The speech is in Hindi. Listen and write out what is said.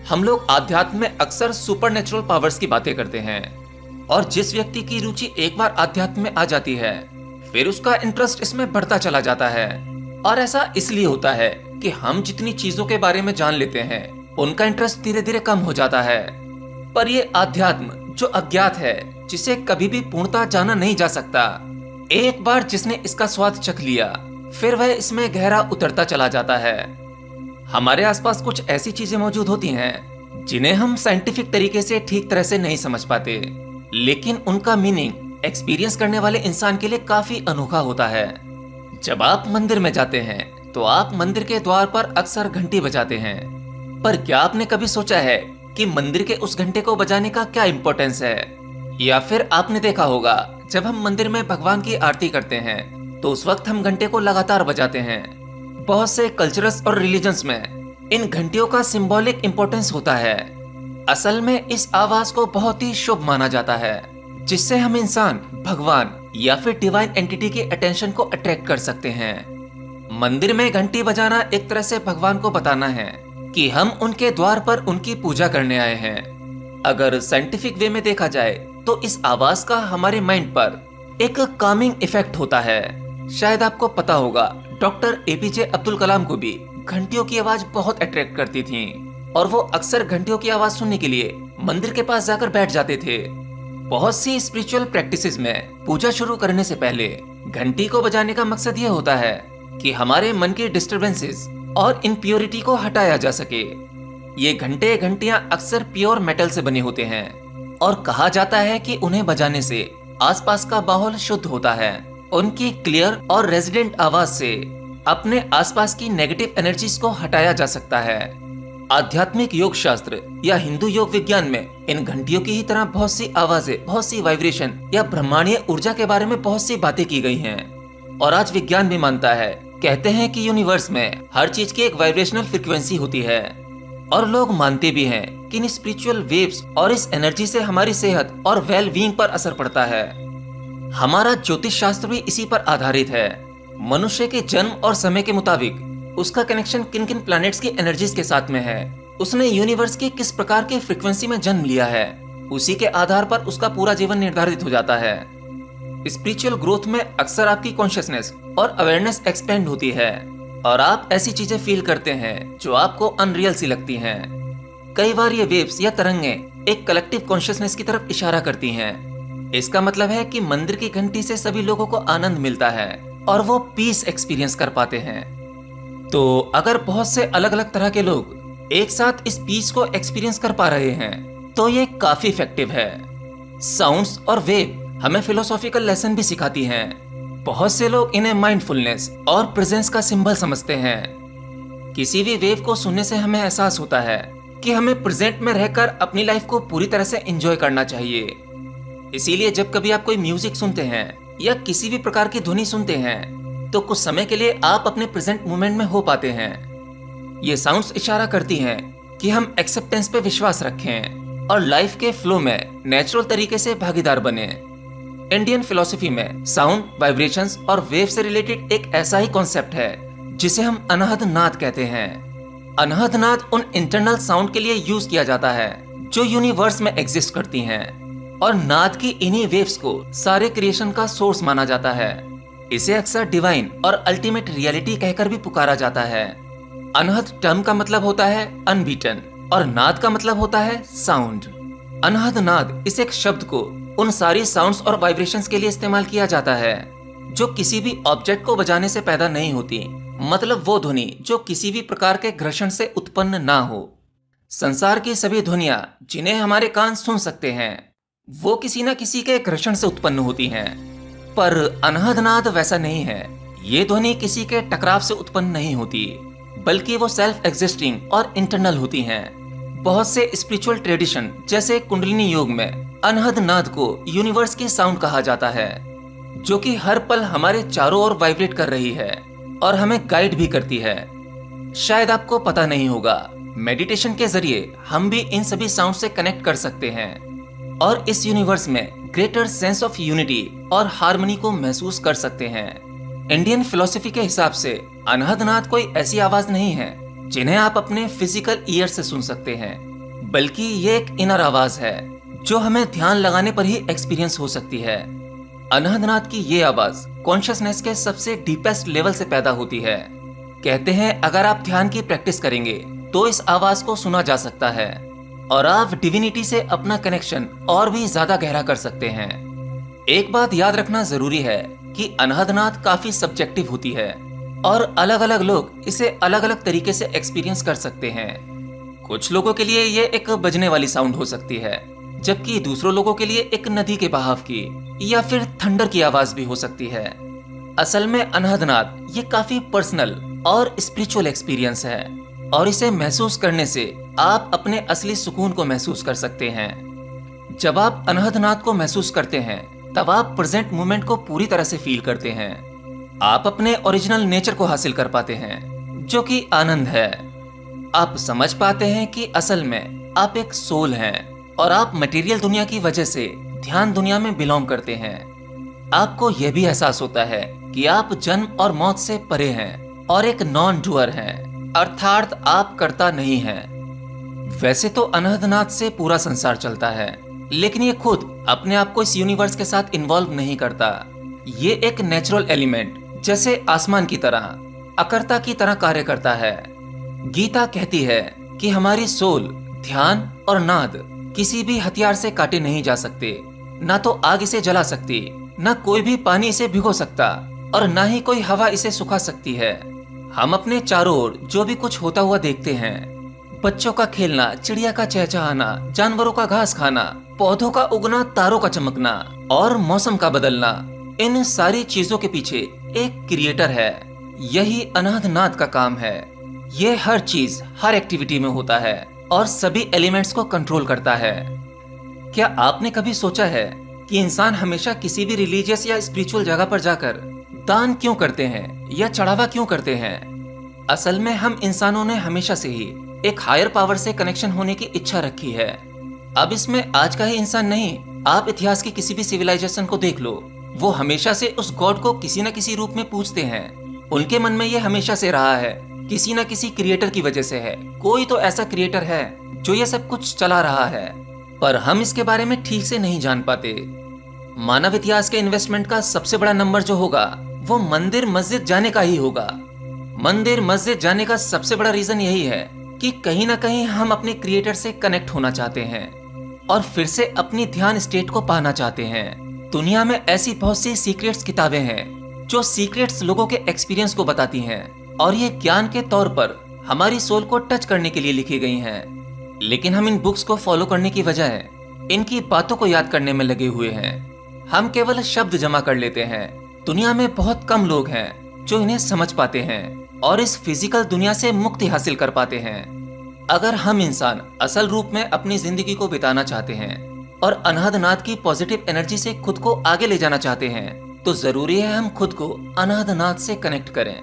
हम लोग आध्यात्म में अक्सर सुपर नेचुरल पावर्स की बातें करते हैं और जिस व्यक्ति की रुचि एक बार आध्यात्म में आ जाती है फिर उसका इंटरेस्ट इसमें बढ़ता चला जाता है। और ऐसा इसलिए होता है कि हम जितनी चीजों के बारे में जान लेते हैं उनका इंटरेस्ट धीरे धीरे कम हो जाता है। पर ये आध्यात्म जो अज्ञात है, जिसे कभी भी पूर्णतः जाना नहीं जा सकता, एक बार जिसने इसका स्वाद चख लिया फिर वह इसमें गहरा उतरता चला जाता है। हमारे आसपास कुछ ऐसी चीजें मौजूद होती हैं जिन्हें हम साइंटिफिक तरीके से ठीक तरह से नहीं समझ पाते, लेकिन उनका मीनिंग एक्सपीरियंस करने वाले इंसान के लिए काफी अनोखा होता है। जब आप मंदिर में जाते हैं तो आप मंदिर के द्वार पर अक्सर घंटी बजाते हैं, पर क्या आपने कभी सोचा है कि मंदिर के उस घंटे को बजाने का क्या इम्पोर्टेंस है? या फिर आपने देखा होगा जब हम मंदिर में भगवान की आरती करते हैं तो उस वक्त हम घंटे को लगातार बजाते हैं। बहुत से कल्चर्स और रिलीजन्स में इन घंटियों का सिंबॉलिक इम्पोर्टेंस होता है। असल में इस आवाज को बहुत ही शुभ माना जाता है, जिससे हम इंसान भगवान या फिर डिवाइन एंटिटी की अटेंशन को अट्रैक्ट कर सकते हैं। मंदिर में घंटी बजाना एक तरह से भगवान को बताना है कि हम उनके द्वार पर उनकी पूजा करने आए हैं। अगर साइंटिफिक वे में देखा जाए तो इस आवाज का हमारे माइंड पर एक कामिंग इफेक्ट होता है। शायद आपको पता होगा डॉक्टर एपीजे अब्दुल कलाम को भी घंटियों की आवाज बहुत अट्रैक्ट करती थी और वो अक्सर घंटियों की आवाज सुनने के लिए मंदिर के पास जाकर बैठ जाते थे। बहुत सी स्पिरिचुअल प्रैक्टिसेस में पूजा शुरू करने से पहले घंटी को बजाने का मकसद ये होता है कि हमारे मन की डिस्टरबेंसेस और इम्प्योरिटी को हटाया जा सके। ये घंटियां अक्सर प्योर मेटल से बने होते हैं और कहा जाता है कि उन्हें बजाने से आसपास का माहौल शुद्ध होता है। उनकी क्लियर और रेजिडेंट आवाज से अपने आसपास की नेगेटिव एनर्जीज को हटाया जा सकता है। आध्यात्मिक योग शास्त्र या हिंदू योग विज्ञान में इन घंटियों की ही तरह बहुत सी आवाजें, बहुत सी वाइब्रेशन या ब्रह्मांडीय ऊर्जा के बारे में बहुत सी बातें की गई हैं। और आज विज्ञान भी मानता है, कहते हैं कि यूनिवर्स में हर चीज की एक वाइब्रेशनल फ्रीक्वेंसी होती है। और लोग मानते भी हैं कि इन स्पिरिचुअल वेव्स और इस एनर्जी से हमारी सेहत और वेल बीइंग पर असर पड़ता है। हमारा ज्योतिष शास्त्र भी इसी पर आधारित है। मनुष्य के जन्म और समय के मुताबिक उसका कनेक्शन किन किन प्लैनेट्स की एनर्जीज के साथ में है, उसने यूनिवर्स की किस प्रकार के फ्रीक्वेंसी में जन्म लिया है, उसी के आधार पर उसका पूरा जीवन निर्धारित हो जाता है। स्पिरिचुअल ग्रोथ में अक्सर आपकी कॉन्शियसनेस और अवेयरनेस एक्सपेंड होती है और आप ऐसी चीजें फील करते हैं जो आपको अनरियल सी लगती हैं। कई बार ये वेव्स या तरंगें एक कलेक्टिव कॉन्शियसनेस की तरफ इशारा करती हैं। इसका मतलब है कि मंदिर की घंटी से सभी लोगों को आनंद मिलता है और वो पीस एक्सपीरियंस कर पाते हैं। तो अगर बहुत से अलग अलग तरह के लोग एक साथ इस पीस को एक्सपीरियंस कर पा रहे हैं तो ये काफी इफेक्टिव है। साउंड्स और वेव हमें फिलोसॉफिकल लेसन भी सिखाती हैं। बहुत से लोग इन्हें माइंडफुलनेस और प्रेजेंस का सिंबल समझते हैं। किसी भी वेव को सुनने से हमें एहसास होता है कि हमें प्रेजेंट में रहकर अपनी लाइफ को पूरी तरह से एंजॉय करना चाहिए। इसीलिए जब कभी आप कोई म्यूजिक सुनते हैं या किसी भी प्रकार की ध्वनि सुनते हैं तो कुछ समय के लिए आप अपने प्रेजेंट मोमेंट में हो पाते हैं। ये साउंड्स इशारा करती हैं कि हम एक्सेप्टेंस पे विश्वास रखें और लाइफ के फ्लो में नेचुरल तरीके से भागीदार बने। इंडियन फिलॉसफी में साउंड, वाइब्रेशंस और वेव से रिलेटेड एक ऐसा ही कॉन्सेप्ट है जिसे हम अनहद नाद कहते हैं। अनहद नाद उन इंटरनल साउंड के लिए यूज किया जाता है जो यूनिवर्स में एग्जिस्ट करती हैं और नाद की इन्हीं वेव्स को सारे क्रिएशन का सोर्स माना जाता है। इसे अक्सर डिवाइन और अल्टीमेट रियलिटी कहकर भी पुकारा जाता है। अनहद टर्म का मतलब होता है अनबीटन और नाद का मतलब होता है साउंड। अनहद नाद इस एक शब्द को उन सारी साउंड्स और वाइब्रेशंस के लिए इस्तेमाल किया जाता है जो किसी भी ऑब्जेक्ट को बजाने से पैदा नहीं होती, मतलब वो ध्वनि जो किसी भी प्रकार के घर्षण से उत्पन्न ना हो। संसार की सभी ध्वनियां जिन्हें हमारे कान सुन सकते हैं वो किसी न किसी के घर्षण से उत्पन्न होती हैं, पर अनहद नाद वैसा नहीं है। ये ध्वनि किसी के टकराव से उत्पन्न नहीं होती, बल्कि वो सेल्फ एग्जिस्टिंग और इंटरनल होती हैं। बहुत से स्पिरिचुअल ट्रेडिशन जैसे कुंडलिनी योग में अनहद नाद को यूनिवर्स की साउंड कहा जाता है, जो कि हर पल हमारे चारों ओर वाइब्रेट कर रही है और हमें गाइड भी करती है। शायद आपको पता नहीं होगा, मेडिटेशन के जरिए हम भी इन सभी साउंड से कनेक्ट कर सकते हैं और इस यूनिवर्स में ग्रेटर सेंस ऑफ यूनिटी और हार्मनी को महसूस कर सकते हैं। इंडियन फिलॉसफी के हिसाब से अनहद नाद कोई ऐसी आवाज नहीं है जिन्हें आप अपने फिजिकल ईयर से सुन सकते हैं। बल्कि ये एक इनर आवाज है जो हमें ध्यान लगाने पर ही एक्सपीरियंस हो सकती है। अनहदनाद की ये आवाज कॉन्शियसनेस के सबसे डीपेस्ट लेवल से पैदा होती है। कहते हैं अगर आप ध्यान की प्रैक्टिस करेंगे तो इस आवाज को सुना जा सकता है और आप डिविनिटी से अपना कनेक्शन और भी ज्यादा गहरा कर सकते हैं। एक बात याद रखना जरूरी है कि अनहदनाद काफी सब्जेक्टिव होती है और अलग अलग लोग इसे अलग अलग तरीके से एक्सपीरियंस कर सकते हैं। कुछ लोगों के लिए ये एक बजने वाली साउंड हो सकती है, जबकि दूसरों लोगों के लिए एक नदी के बहाव की या फिर थंडर की आवाज भी हो सकती है। असल में अनहदनाद ये काफी पर्सनल और स्पिरिचुअल एक्सपीरियंस है और इसे महसूस करने से आप अपने असली सुकून को महसूस कर सकते हैं। जब आप अनहदनाद को महसूस करते हैं तब आप प्रेजेंट मोमेंट को पूरी तरह से फील करते हैं। आप अपने ओरिजिनल नेचर को हासिल कर पाते हैं जो कि आनंद है। आप समझ पाते हैं कि असल में आप एक सोल हैं और आप मटेरियल दुनिया की वजह से ध्यान दुनिया में बिलोंग करते हैं। आपको यह भी एहसास होता है कि आप जन्म और मौत से परे हैं और एक नॉन डूअर हैं, अर्थात आप कर्ता नहीं हैं। वैसे तो अनहदनाद से पूरा संसार चलता है, लेकिन ये खुद अपने आप को इस यूनिवर्स के साथ इन्वॉल्व नहीं करता। ये एक नेचुरल एलिमेंट जैसे आसमान की तरह अकर्ता की तरह कार्य करता है। गीता कहती है कि हमारी सोल, ध्यान और नाद किसी भी हथियार से काटे नहीं जा सकते। ना तो आग इसे जला सकती, ना कोई भी पानी इसे भिगो सकता और ना ही कोई हवा इसे सुखा सकती है। हम अपने चारों ओर जो भी कुछ होता हुआ देखते हैं, बच्चों का खेलना, चिड़िया का चहचहाना, जानवरों का घास खाना, पौधों का उगना, तारों का चमकना और मौसम का बदलना, इन सारी चीजों के पीछे एक क्रिएटर है। यही अनहदनाद का काम है। ये हर चीज हर एक्टिविटी में होता है और सभी एलिमेंट्स को कंट्रोल करता है। क्या आपने कभी सोचा है कि इंसान हमेशा किसी भी रिलीजियस या स्पिरिचुअल जगह पर जाकर दान क्यों करते हैं या चढ़ावा क्यों करते हैं? असल में हम इंसानों ने हमेशा से ही एक हायर पावर से कनेक्शन होने की इच्छा रखी है। अब इसमें आज का ही इंसान नहीं, आप इतिहास की किसी भी सिविलाइजेशन को देख लो, वो हमेशा से उस गॉड को किसी न किसी रूप में पूजते हैं। उनके मन में ये हमेशा से रहा है, किसी न किसी क्रिएटर की वजह से है। कोई तो ऐसा क्रिएटर है जो ये सब कुछ चला रहा है, पर हम इसके बारे में ठीक से नहीं जान पाते। मानव इतिहास के इन्वेस्टमेंट का सबसे बड़ा नंबर जो होगा वो मंदिर मस्जिद जाने का ही होगा। मंदिर मस्जिद जाने का सबसे बड़ा रीजन यही है कि कहीं ना कहीं हम अपने क्रिएटर से कनेक्ट होना चाहते हैं और फिर से अपनी ध्यान स्टेट को पाना चाहते हैं। दुनिया में ऐसी बहुत सी सीक्रेट्स किताबें हैं जो सीक्रेट्स लोगों के एक्सपीरियंस को बताती हैं और ये ज्ञान के तौर पर हमारी सोल को टच करने के लिए लिखी गई हैं। लेकिन हम इन बुक्स को फॉलो करने की बजाय इनकी बातों को याद करने में लगे हुए हैं। हम केवल शब्द जमा कर लेते हैं। दुनिया में बहुत कम लोग हैं जो इन्हें समझ पाते हैं और इस फिजिकल दुनिया से मुक्ति हासिल कर पाते हैं। अगर हम इंसान असल रूप में अपनी जिंदगी को बिताना चाहते हैं और अनहदनाद की पॉजिटिव एनर्जी से खुद को आगे ले जाना चाहते हैं तो जरूरी है हम खुद को अनहदनाद से कनेक्ट करें।